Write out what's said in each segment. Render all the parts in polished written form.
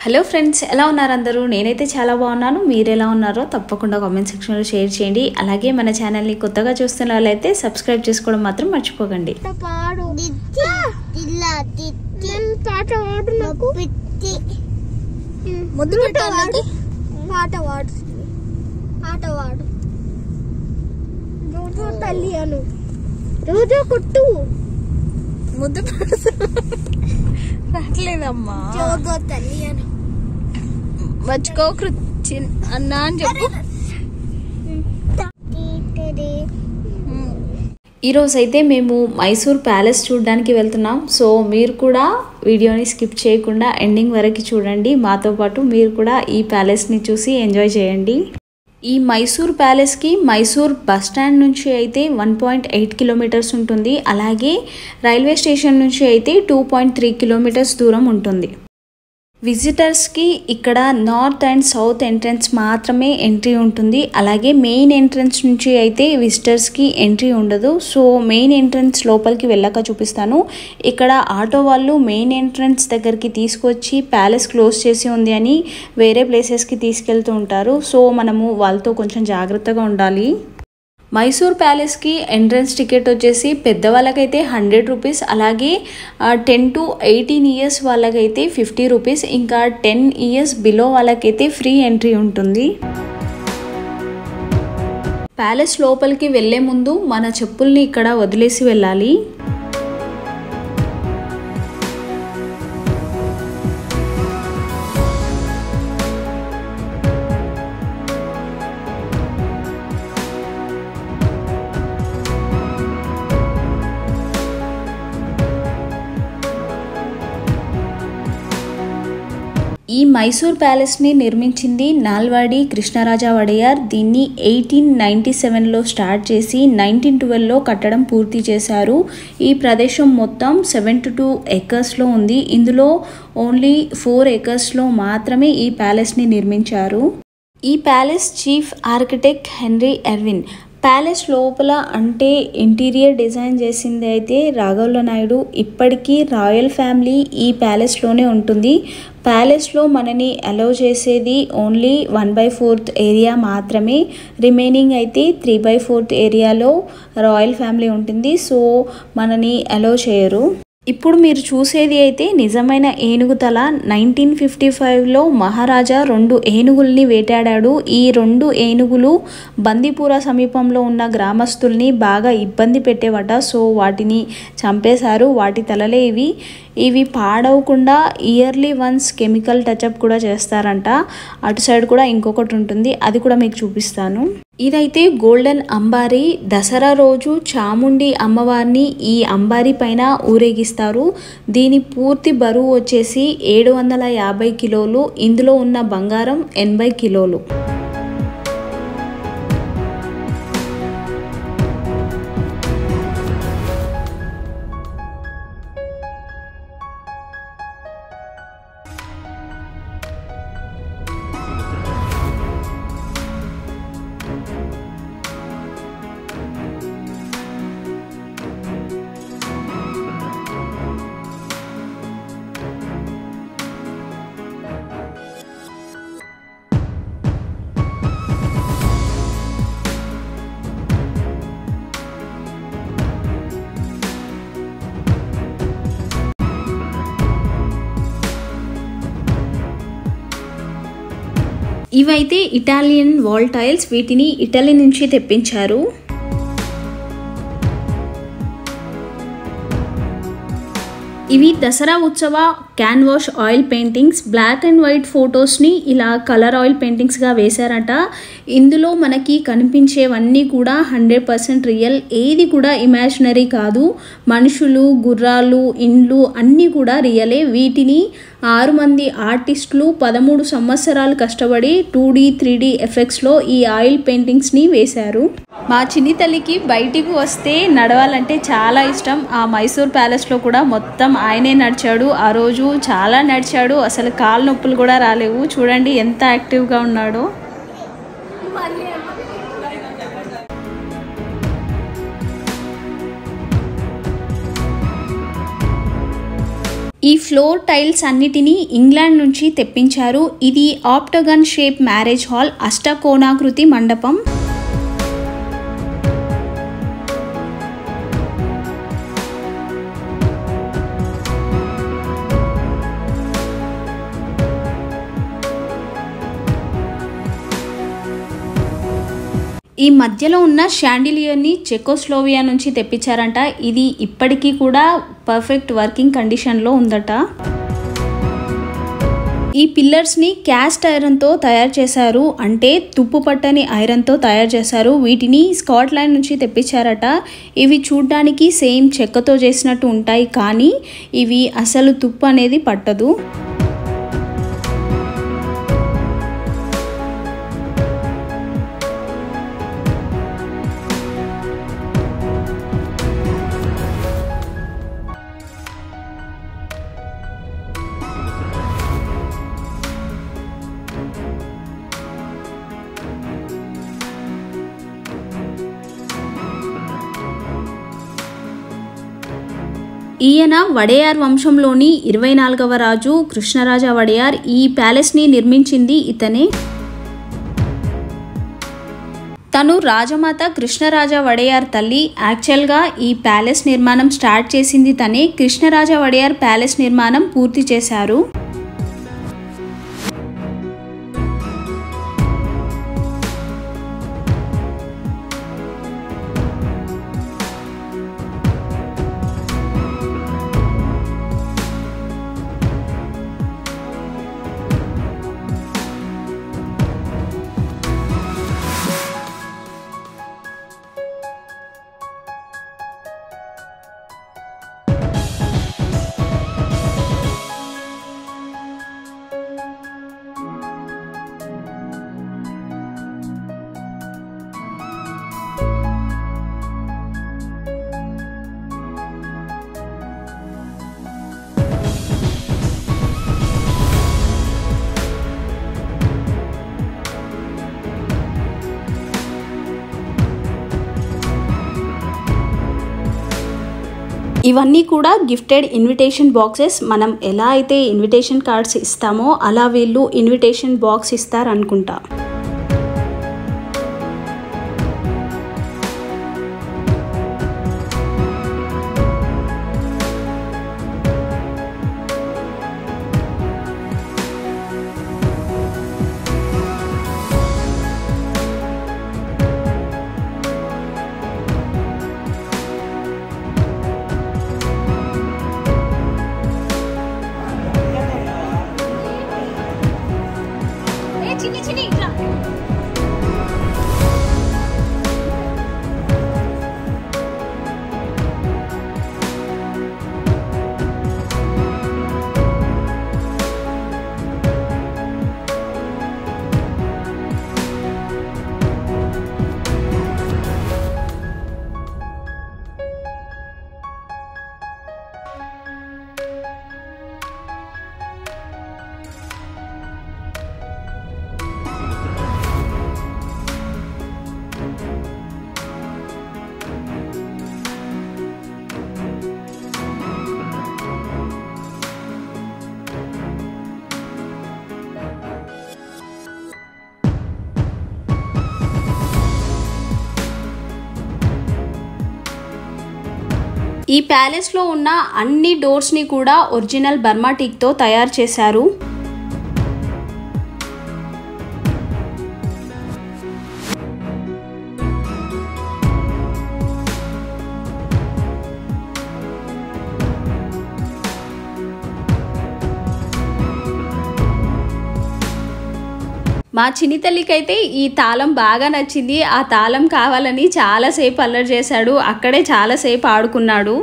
Hello friends, ఎలా ఉన్నారు అందరూ? నేనైతే చాలా బాగున్నాను. మీరు ఎలా ఉన్నారో తప్పకుండా కామెంట్ సెక్షన్లో షేర్ చేయండి. అలాగే మన ఛానల్ని కొత్తగా చూస్తున్న వాళ్ళైతే సబ్స్క్రైబ్ చేసుకోవడం మాత్రం మర్చిపోకండి. రోజు కొట్టు ముద్దు రావట్లేదమ్మా. వచ్చుకో అన్నా అని చెప్పు. ఈరోజు అయితే మేము మైసూర్ ప్యాలెస్ చూడడానికి వెళ్తున్నాం. సో మీరు కూడా వీడియోని స్కిప్ చేయకుండా ఎండింగ్ వరకు చూడండి. మాతో పాటు మీరు కూడా ఈ ప్యాలెస్ని చూసి ఎంజాయ్ చేయండి. ఈ మైసూర్ ప్యాలెస్కి మైసూర్ బస్ స్టాండ్ నుంచి అయితే 1.8 కిలోమీటర్స్ ఉంటుంది. అలాగే రైల్వే స్టేషన్ నుంచి అయితే 2.3 కిలోమీటర్స్ దూరం ఉంటుంది. విజిటర్స్కి ఇక్కడ నార్త్ అండ్ సౌత్ ఎంట్రన్స్ మాత్రమే ఎంట్రీ ఉంటుంది. అలాగే మెయిన్ ఎంట్రన్స్ నుంచి అయితే విజిటర్స్కి ఎంట్రీ ఉండదు. సో మెయిన్ ఎంట్రన్స్ లోపలికి వెళ్ళాక చూపిస్తాను. ఇక్కడ ఆటో వాళ్ళు మెయిన్ ఎంట్రన్స్ దగ్గరికి తీసుకొచ్చి ప్యాలెస్ క్లోజ్ చేసి ఉంది అని వేరే ప్లేసెస్కి తీసుకెళ్తూ ఉంటారు. సో మనము వాళ్ళతో కొంచెం జాగ్రత్తగా ఉండాలి. మైసూర్ ప్యాలెస్కి ఎంట్రన్స్ టికెట్ వచ్చేసి పెద్దవాళ్ళకైతే 100 రూపీస్, అలాగే 10 to 18 ఇయర్స్ వాళ్ళకైతే 50 రూపీస్, ఇంకా 10 ఇయర్స్ బిలో వాళ్ళకైతే ఫ్రీ ఎంట్రీ ఉంటుంది. ప్యాలెస్ లోపలికి వెళ్ళే ముందు మన చెప్పుల్ని ఇక్కడ వదిలేసి వెళ్ళాలి. ఈ మైసూర్ ప్యాలెస్ని నిర్మించింది నాల్వాడి కృష్ణరాజ వడయార్. దీన్ని 1897లో స్టార్ట్ చేసి 1912లో కట్టడం పూర్తి చేశారు. ఈ ప్రదేశం మొత్తం 72 ఎకర్స్లో ఉంది. ఇందులో ఓన్లీ 4 ఎకర్స్లో మాత్రమే ఈ ప్యాలెస్ని నిర్మించారు. ఈ palace chief architect Henry Irwin. Palace లోపల అంటే ఇంటీరియర్ డిజైన్ చేసింది అయితే రాఘవుల నాయుడు. ఇప్పటికీ రాయల్ ఫ్యామిలీ ఈ ప్యాలెస్లోనే ఉంటుంది. ప్యాలెస్లో మనని అలౌ చేసేది ఓన్లీ 1/4 ఏరియా మాత్రమే. రిమైనింగ్ అయితే 3/4 ఏరియాలో రాయల్ ఫ్యామిలీ ఉంటుంది. సో మనని అలౌ చేయరు. ఇప్పుడు మీరు చూసేది అయితే నిజమైన ఏనుగు తల. 1955లో మహారాజా 2 ఏనుగుల్ని వేటాడాడు. ఈ 2 ఏనుగులు బందీపుర సమీపంలో ఉన్న గ్రామస్తుల్ని బాగా ఇబ్బంది పెట్టేవట. సో వాటిని చంపేశారు. వాటి తలలే ఇవి పాడవకుండా ఇయర్లీ వన్స్ కెమికల్ టచ్అప్ కూడా చేస్తారంట. అటు సైడ్ కూడా ఇంకొకటి ఉంటుంది, అది కూడా మీకు చూపిస్తాను. ఇదైతే గోల్డెన్ అంబారీ. దసరా రోజు చాముండి అమ్మవారిని ఈ అంబారీ పైన ఊరేగిస్తారు. దీని పూర్తి బరువు వచ్చేసి 750 కిలోలు. ఇందులో ఉన్న బంగారం 80 కిలోలు. ఇవైతే ఇటాలియన్ వాల్ టైల్స్. వీటిని ఇటలీ నుంచి తెప్పించారు. ఇవి దసరా ఉత్సవ canvas oil paintings. Black and white ఫొటోస్ని ఇలా కలర్ ఆయిల్ పెయింటింగ్స్గా వేశారట. ఇందులో మనకి కనిపించేవన్నీ కూడా 100% రియల్. ఏది కూడా ఇమాజినరీ కాదు. మనుషులు, గుర్రాలు, ఇండ్లు అన్నీ కూడా రియలే. వీటిని 6 మంది ఆర్టిస్టులు 13 సంవత్సరాలు కష్టపడి 2D 3D ఎఫెక్ట్స్లో ఈ ఆయిల్ పెయింటింగ్స్ని వేశారు. మా చిన్ని తల్లికి బయటికి వస్తే నడవాలంటే చాలా ఇష్టం. ఆ మైసూర్ ప్యాలెస్లో కూడా మొత్తం ఆయనే నడిచాడు. ఆ రోజు చాలా నడిచాడు. అసలు కాలు నొప్పులు కూడా రాలేవు. చూడండి ఎంత యాక్టివ్గా ఉన్నాడో. ఈ ఫ్లోర్ టైల్స్ అన్నిటినీ ఇంగ్లాండ్ నుంచి తెప్పించారు. ఇది ఆప్టగన్ షేప్ మ్యారేజ్ హాల్, అష్టకోణాకృతి మండపం. ఈ మధ్యలో ఉన్న షాండిలియర్ని చెకోస్లోవియా నుంచి తెప్పించారంట. ఇది ఇప్పటికీ కూడా పర్ఫెక్ట్ వర్కింగ్ కండిషన్లో ఉందట. ఈ పిల్లర్స్ని క్యాస్ట్ ఐరన్తో తయారు చేశారు, అంటే తుప్పు పట్టని ఐరన్తో తయారు చేశారు. వీటిని స్కాట్లాండ్ నుంచి తెప్పించారట. ఇవి చూడ్డానికి సేమ్ చెక్కతో చేసినట్టు ఉంటాయి, కానీ ఇవి అసలు తుప్పు అనేది పట్టదు. ఈయన వడయార్ వంశంలోని 24వ రాజు కృష్ణరాజ వడయార్. ఈ ప్యాలెస్ని నిర్మించింది ఇతనే. తను రాజమాత కృష్ణరాజ వడయార్ తల్లి. యాక్చువల్గా ఈ ప్యాలెస్ నిర్మాణం స్టార్ట్ చేసింది తనే. కృష్ణరాజ వడయార్ ప్యాలెస్ నిర్మాణం పూర్తి చేశారు. ఇవన్నీ కూడా గిఫ్టెడ్ ఇన్విటేషన్ బాక్సెస్. మనం ఎలా అయితే ఇన్విటేషన్ కార్డ్స్ ఇస్తామో అలా వీళ్ళు ఇన్విటేషన్ బాక్స్ ఇస్తారనుకుంటా. ఈ ప్యాలెస్లో ఉన్న అన్ని డోర్స్ని కూడా ఒరిజినల్ బర్మా టీక్తో తయారు చేశారు. మా చిన్ని తల్లికైతే ఈ తాళం బాగా నచ్చింది. ఆ తాళం కావాలని చాలాసేపు అల్లరి చేశాడు. అక్కడే చాలాసేపు ఆడుకున్నాడు.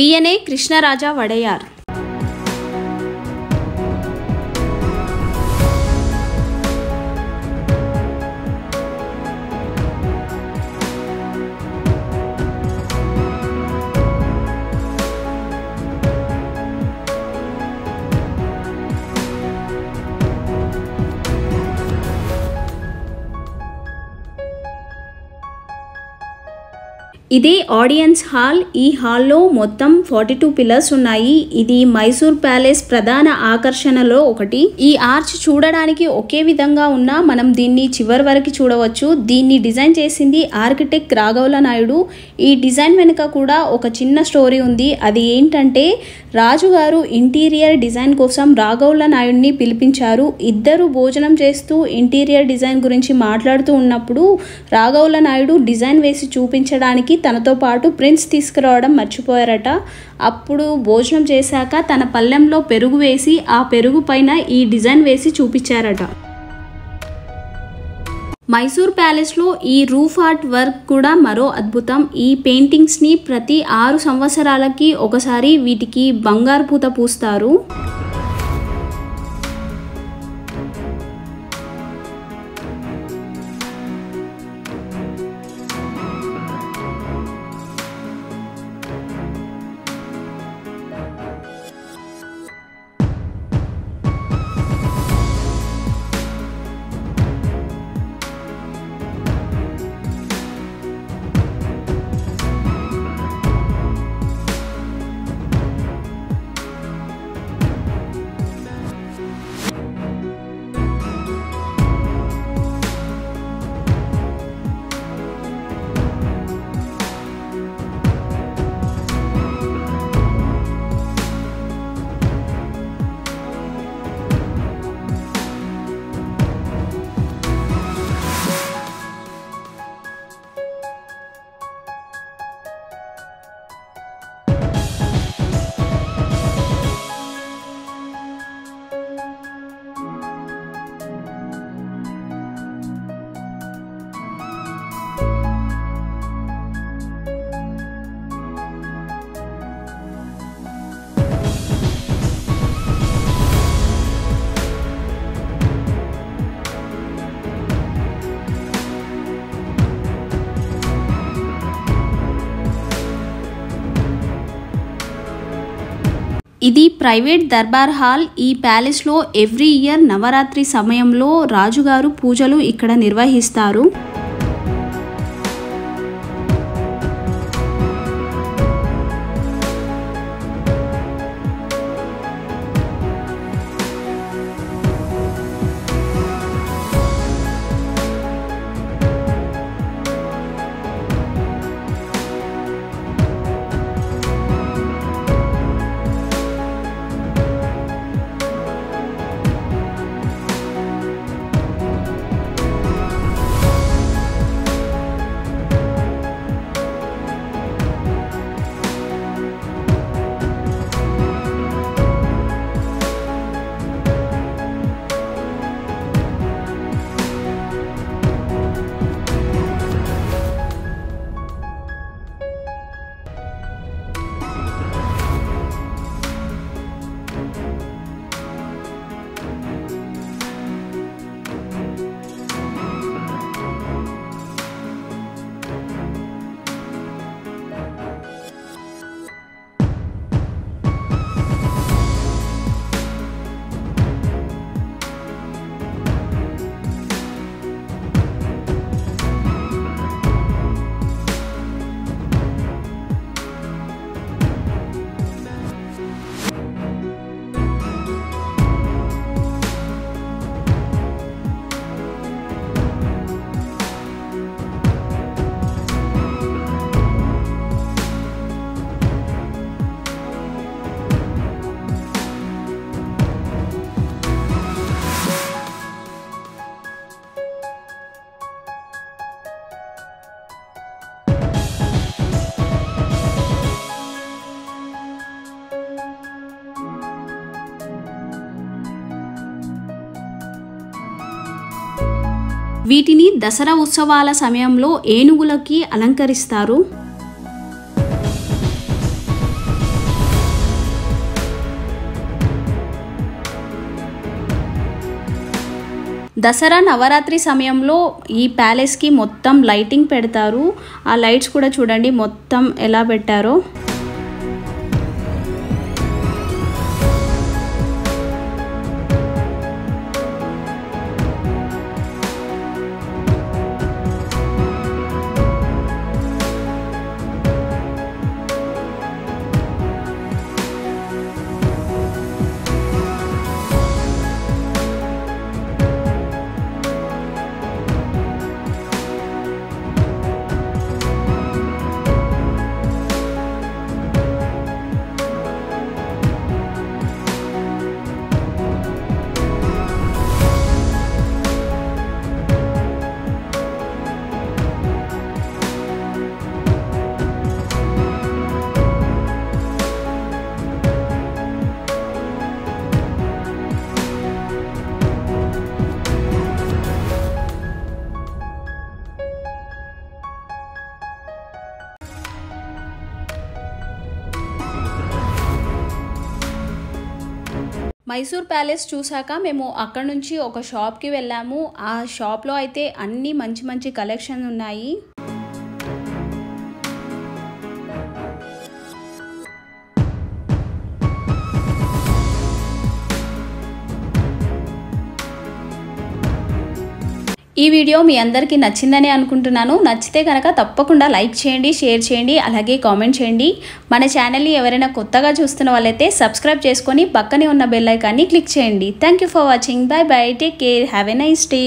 ఈయనే కృష్ణరాజా వడయార్. ఇది ఆడియన్స్ హాల్. ఈ హాల్లో మొత్తం 42 పిల్లర్స్ ఉన్నాయి. ఇది మైసూర్ ప్యాలెస్ ప్రధాన ఆకర్షణలో ఒకటి. ఈ ఆర్చ్ చూడడానికి ఒకే విధంగా ఉన్నా మనం దీన్ని చివరి వరకు చూడవచ్చు. దీన్ని డిజైన్ చేసింది ఆర్కిటెక్ట్ రాఘవుల నాయుడు. ఈ డిజైన్ వెనుక కూడా ఒక చిన్న స్టోరీ ఉంది. అది ఏంటంటే రాజుగారు ఇంటీరియర్ డిజైన్ కోసం రాఘవుల నాయుడిని పిలిపించారు. ఇద్దరు భోజనం చేస్తూ ఇంటీరియర్ డిజైన్ గురించి మాట్లాడుతూ ఉన్నప్పుడు రాఘవుల నాయుడు డిజైన్ వేసి చూపించడానికి తనతో పాటు ప్రిన్స్ తీసుకురావడం మర్చిపోయారట. అప్పుడు భోజనం చేశాక తన పళ్ళెంలో పెరుగు వేసి ఆ పెరుగు పైన ఈ డిజైన్ వేసి చూపించారట. మైసూర్ ప్యాలెస్లో ఈ రూఫ్ ఆర్ట్ వర్క్ కూడా మరో అద్భుతం. ఈ పెయింటింగ్స్ని ప్రతి 6 సంవత్సరాలకి ఒకసారి వీటికి బంగారు పూత పూస్తారు. ఇది ప్రైవేట్ దర్బార్ హాల్. ఈ ప్యాలెస్లో ఎవ్రీ ఇయర్ నవరాత్రి సమయంలో రాజుగారు పూజలు ఇక్కడ నిర్వహిస్తారు. వీటిని దసరా ఉత్సవాల సమయంలో ఏనుగులకి అలంకరిస్తారు. దసరా నవరాత్రి సమయంలో ఈ ప్యాలెస్కి మొత్తం లైటింగ్ పెడతారు. ఆ లైట్స్ కూడా చూడండి మొత్తం ఎలా పెట్టారో. మైసూర్ ప్యాలెస్ చూసాక మేము అక్కడ నుంచి ఒక షాప్కి వెళ్ళాము. ఆ షాప్లో అయితే అన్ని మంచి మంచి కలెక్షన్ ఉన్నాయి. ఈ వీడియో మీ అందరికీ నచ్చిందని అనుకుంటున్నాను. నచ్చితే కనుక తప్పకుండా లైక్ చేయండి, షేర్ చేయండి, అలాగే కామెంట్ చేయండి. మన ఛానల్ని ఎవరైనా కొత్తగా చూస్తున్న వాళ్ళైతే సబ్స్క్రైబ్ చేసుకొని పక్కనే ఉన్న బెల్ ఐకాన్ని క్లిక్ చేయండి. Thank you for watching. By by. Take care. Have a nice day.